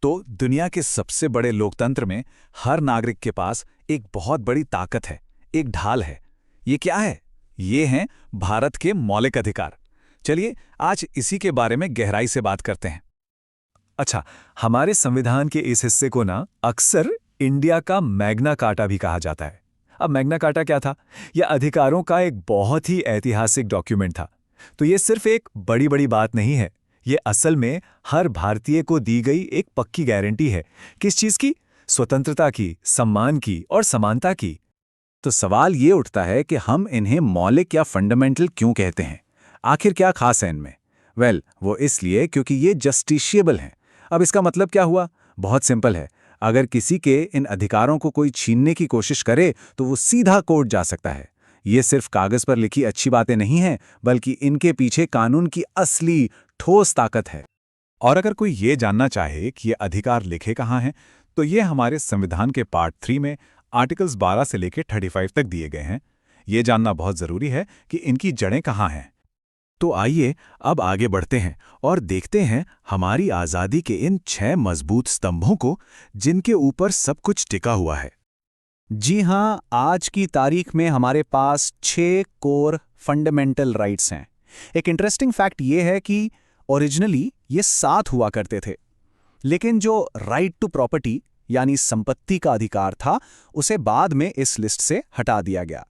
तो दुनिया के सबसे बड़े लोकतंत्र में हर नागरिक के पास एक बहुत बड़ी ताकत है, एक ढाल है। ये क्या है? ये हैं भारत के मौलिक अधिकार। चलिए आज इसी के बारे में गहराई से बात करते हैं। अच्छा, हमारे संविधान के इस हिस्से को ना अक्सर इंडिया का मैग्ना कार्टा भी कहा जाता है। अब मैग्ना कार्टा क्या था? यह अधिकारों का एक बहुत ही ऐतिहासिक डॉक्यूमेंट था। तो ये सिर्फ एक बड़ी बड़ी बात नहीं है, ये असल में हर भारतीय को दी गई एक पक्की गारंटी है। किस चीज की? स्वतंत्रता की, सम्मान की और समानता की। तो सवाल ये उठता है कि हम इन्हें मौलिक या फंडामेंटल क्यों कहते हैं? आखिर क्या खास है इनमें? वो इसलिए क्योंकि ये जस्टिशिएबल हैं। अब इसका मतलब क्या हुआ? बहुत सिंपल है। अगर किसी के इन अधिकारों को कोई छीनने की कोशिश करे तो वो सीधा कोर्ट जा सकता है। ये सिर्फ कागज पर लिखी अच्छी बातें नहीं हैं, बल्कि इनके पीछे कानून की असली ठोस ताकत है। और अगर कोई ये जानना चाहे कि ये अधिकार लिखे कहाँ हैं, तो ये हमारे संविधान के पार्ट 3 में आर्टिकल्स 12 से लेकर 35 तक दिए गए हैं। ये जानना बहुत जरूरी है कि इनकी जड़ें कहाँ हैं। तो आइए अब आगे बढ़ते हैं और देखते हैं हमारी आज़ादी के इन 6 मजबूत स्तंभों को, जिनके ऊपर सब कुछ टिका हुआ है। जी हाँ, आज की तारीख में हमारे पास 6 कोर फंडामेंटल राइट्स हैं। एक इंटरेस्टिंग फैक्ट ये है कि ओरिजिनली ये 7 हुआ करते थे, लेकिन जो राइट टू प्रॉपर्टी यानी संपत्ति का अधिकार था, उसे बाद में इस लिस्ट से हटा दिया गया।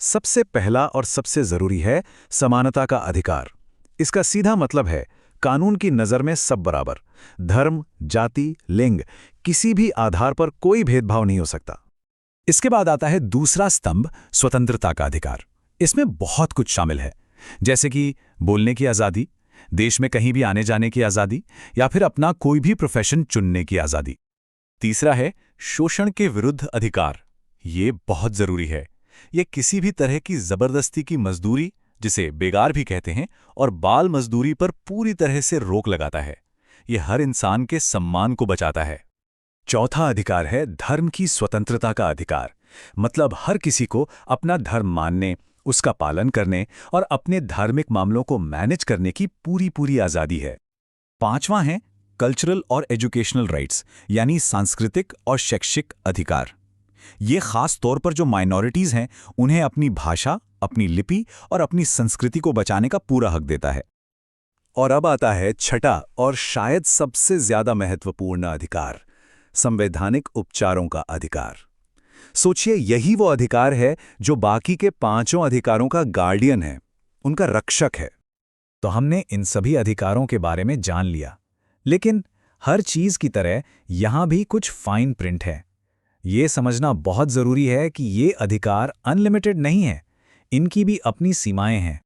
सबसे पहला और सबसे जरूरी है समानता का अधिकार। इसका सीधा मतलब है कानून की नज़र में सब बराबर। धर्म, जाति, लिंग, किसी भी आधार पर कोई भेदभाव नहीं हो सकता। इसके बाद आता है दूसरा स्तंभ, स्वतंत्रता का अधिकार। इसमें बहुत कुछ शामिल है, जैसे कि बोलने की आज़ादी, देश में कहीं भी आने जाने की आज़ादी, या फिर अपना कोई भी प्रोफेशन चुनने की आज़ादी। तीसरा है शोषण के विरुद्ध अधिकार। ये बहुत जरूरी है। ये किसी भी तरह की जबरदस्ती की मजदूरी, जिसे बेगार भी कहते हैं, और बाल मजदूरी पर पूरी तरह से रोक लगाता है। ये हर इंसान के सम्मान को बचाता है। चौथा अधिकार है धर्म की स्वतंत्रता का अधिकार। मतलब हर किसी को अपना धर्म मानने, उसका पालन करने और अपने धार्मिक मामलों को मैनेज करने की पूरी आज़ादी है। पांचवां है कल्चरल और एजुकेशनल राइट्स, यानी सांस्कृतिक और शैक्षिक अधिकार। ये खास तौर पर जो माइनॉरिटीज हैं, उन्हें अपनी भाषा, अपनी लिपि और अपनी संस्कृति को बचाने का पूरा हक देता है। और अब आता है छठा और शायद सबसे ज्यादा महत्वपूर्ण अधिकार, संवैधानिक उपचारों का अधिकार। सोचिए, यही वो अधिकार है जो बाकी के 5 अधिकारों का गार्डियन है, उनका रक्षक है। तो हमने इन सभी अधिकारों के बारे में जान लिया, लेकिन हर चीज की तरह यहां भी कुछ फाइन प्रिंट है। ये समझना बहुत जरूरी है कि ये अधिकार अनलिमिटेड नहीं है, इनकी भी अपनी सीमाएं हैं।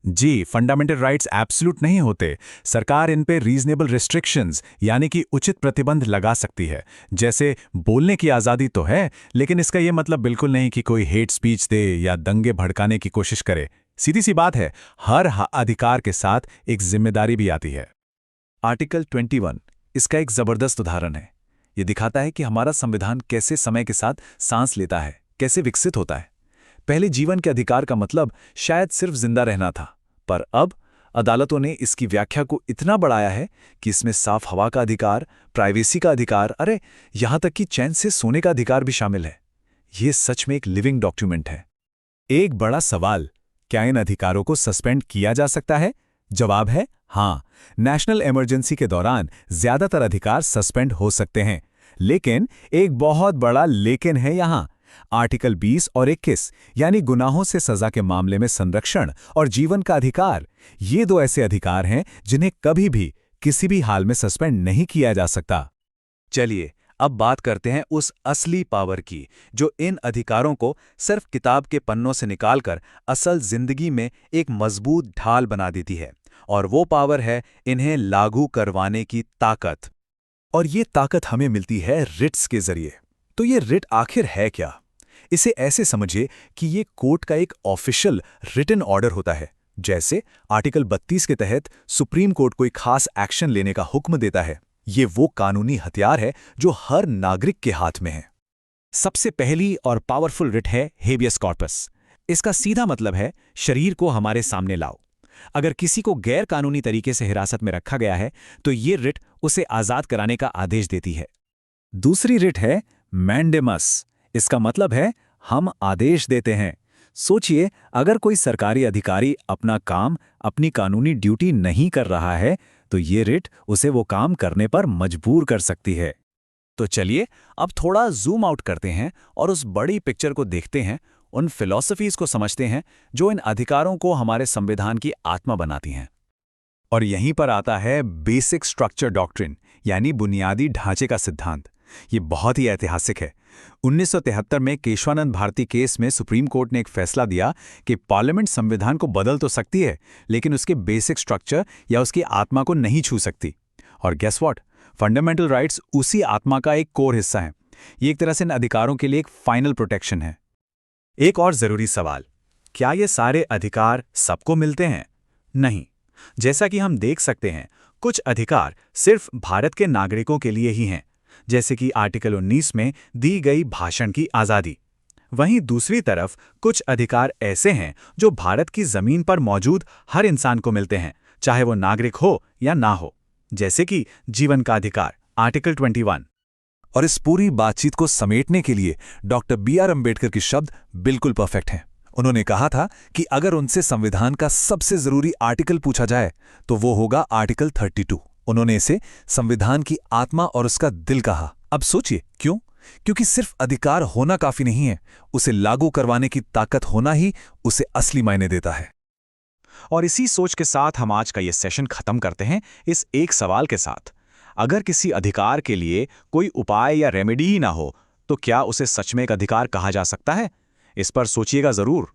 जी, फंडामेंटल राइट्स एब्सोल्यूट नहीं होते। सरकार इन पे रीजनेबल रिस्ट्रिक्शंस यानी कि उचित प्रतिबंध लगा सकती है। जैसे बोलने की आज़ादी तो है, लेकिन इसका ये मतलब बिल्कुल नहीं कि कोई हेट स्पीच दे या दंगे भड़काने की कोशिश करे। सीधी सी बात है, हर अधिकार के साथ एक जिम्मेदारी भी आती है। आर्टिकल 21 इसका एक जबरदस्त उदाहरण है। ये दिखाता है कि हमारा संविधान कैसे समय के साथ सांस लेता है, कैसे विकसित होता है। पहले जीवन के अधिकार का मतलब शायद सिर्फ जिंदा रहना था, पर अब अदालतों ने इसकी व्याख्या को इतना बढ़ाया है कि इसमें साफ हवा का अधिकार, प्राइवेसी का अधिकार, अरे यहां तक कि चैन से सोने का अधिकार भी शामिल है। ये सच में एक लिविंग डॉक्यूमेंट है। एक बड़ा सवाल, क्या इन अधिकारों को सस्पेंड किया जा सकता है? जवाब है हाँ। नेशनल इमरजेंसी के दौरान ज्यादातर अधिकार सस्पेंड हो सकते हैं, लेकिन एक बहुत बड़ा लेकिन है यहां। आर्टिकल 20 और 21 यानी गुनाहों से सजा के मामले में संरक्षण और जीवन का अधिकार, ये 2 ऐसे अधिकार हैं जिन्हें कभी भी किसी भी हाल में सस्पेंड नहीं किया जा सकता। चलिए अब बात करते हैं उस असली पावर की, जो इन अधिकारों को सिर्फ किताब के पन्नों से निकालकर असल जिंदगी में एक मजबूत ढाल बना देती है। और वो पावर है इन्हें लागू करवाने की ताकत। और ये ताकत हमें मिलती है रिट्स के जरिए। तो ये रिट आखिर है क्या? इसे ऐसे समझिए कि ये कोर्ट का एक ऑफिशियल रिटन ऑर्डर होता है। जैसे आर्टिकल 32 के तहत सुप्रीम कोर्ट कोई खास एक्शन लेने का हुक्म देता है। ये वो कानूनी हथियार है जो हर नागरिक के हाथ में है। सबसे पहली और पावरफुल रिट है हेबियस कॉर्पस। इसका सीधा मतलब है शरीर को हमारे सामने लाओ। अगर किसी को गैर कानूनी तरीके से हिरासत में रखा गया है तो ये रिट उसे आज़ाद कराने का आदेश देती है। दूसरी रिट है मैंडेमस। इसका मतलब है हम आदेश देते हैं। सोचिए, अगर कोई सरकारी अधिकारी अपना काम, अपनी कानूनी ड्यूटी नहीं कर रहा है तो ये रिट उसे वो काम करने पर मजबूर कर सकती है। तो चलिए अब थोड़ा जूम आउट करते हैं और उस बड़ी पिक्चर को देखते हैं, उन फिलॉसफीज को समझते हैं जो इन अधिकारों को हमारे संविधान की आत्मा बनाती हैं। और यहीं पर आता है बेसिक स्ट्रक्चर डॉक्ट्रिन, यानी बुनियादी ढांचे का सिद्धांत। ये बहुत ही ऐतिहासिक है। 1973 में केशवानंद भारती केस में सुप्रीम कोर्ट ने एक फैसला दिया कि पार्लियामेंट संविधान को बदल तो सकती है, लेकिन उसके बेसिक स्ट्रक्चर या उसकी आत्मा को नहीं छू सकती। और गेस व्हाट, फंडामेंटल राइट्स उसी आत्मा का एक कोर हिस्सा है। ये एक तरह से इन अधिकारों के लिए एक फाइनल प्रोटेक्शन है। एक और जरूरी सवाल, क्या ये सारे अधिकार सबको मिलते हैं? नहीं। जैसा कि हम देख सकते हैं, कुछ अधिकार सिर्फ भारत के नागरिकों के लिए ही हैं, जैसे कि आर्टिकल 19 में दी गई भाषण की आज़ादी। वहीं दूसरी तरफ कुछ अधिकार ऐसे हैं जो भारत की जमीन पर मौजूद हर इंसान को मिलते हैं, चाहे वो नागरिक हो या ना हो, जैसे कि जीवन का अधिकार, आर्टिकल 21। और इस पूरी बातचीत को समेटने के लिए डॉक्टर बी.आर. अम्बेडकर के शब्द बिल्कुल परफेक्ट हैं। उन्होंने कहा था कि अगर उनसे संविधान का सबसे जरूरी आर्टिकल पूछा जाए तो वो होगा आर्टिकल 32। उन्होंने इसे संविधान की आत्मा और उसका दिल कहा। अब सोचिए क्यों? क्योंकि सिर्फ अधिकार होना काफी नहीं है, उसे लागू करवाने की ताकत होना ही उसे असली मायने देता है। और इसी सोच के साथ हम आज का ये सेशन खत्म करते हैं इस एक सवाल के साथ। अगर किसी अधिकार के लिए कोई उपाय या रेमेडी ही ना हो तो क्या उसे सच में एक अधिकार कहा जा सकता है? इस पर सोचिएगा जरूर।